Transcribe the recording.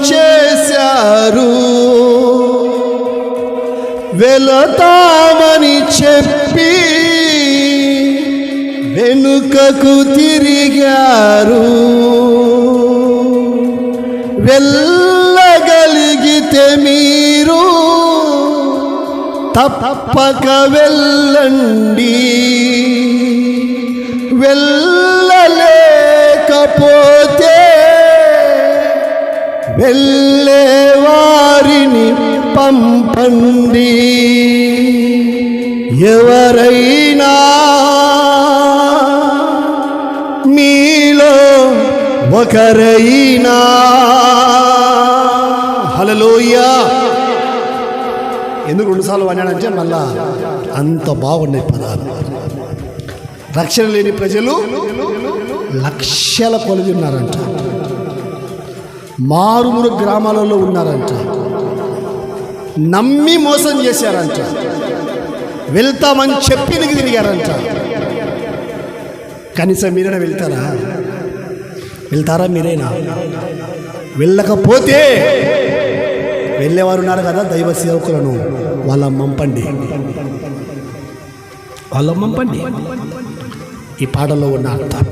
చేశారు, వెళతామని చెప్పి వెనుకకు తిరిగారు. వెళ్ళగలిగితే మీరు తప్పక వెళ్ళండి, వెళ్ళలేకపోతే వెళ్ళే వారిని పంపండి. ఎవరైనా మీలో ఒకరైనా, హల్లెలూయా. ఎందుకు రెండుసార్లు అన్నాడంటే మళ్ళా అంత బాగున్నాయి పదాలు. రక్షణ లేని ప్రజలు లక్షల కొలది ఉన్నారంట, మారుమూల గ్రామాలలో ఉన్నారంట, నమ్మి మోసం చేశారంట, వెళ్తామని చెప్పి తిరిగారంట. కనీసం మీరైనా వెళ్తారా మీరైనా? వెళ్ళకపోతే వెళ్ళేవారు ఉన్నారు కదా దైవ సేవకులను, వాళ్ళ మంపండి. ఈ పాటలో ఉన్న అర్థం.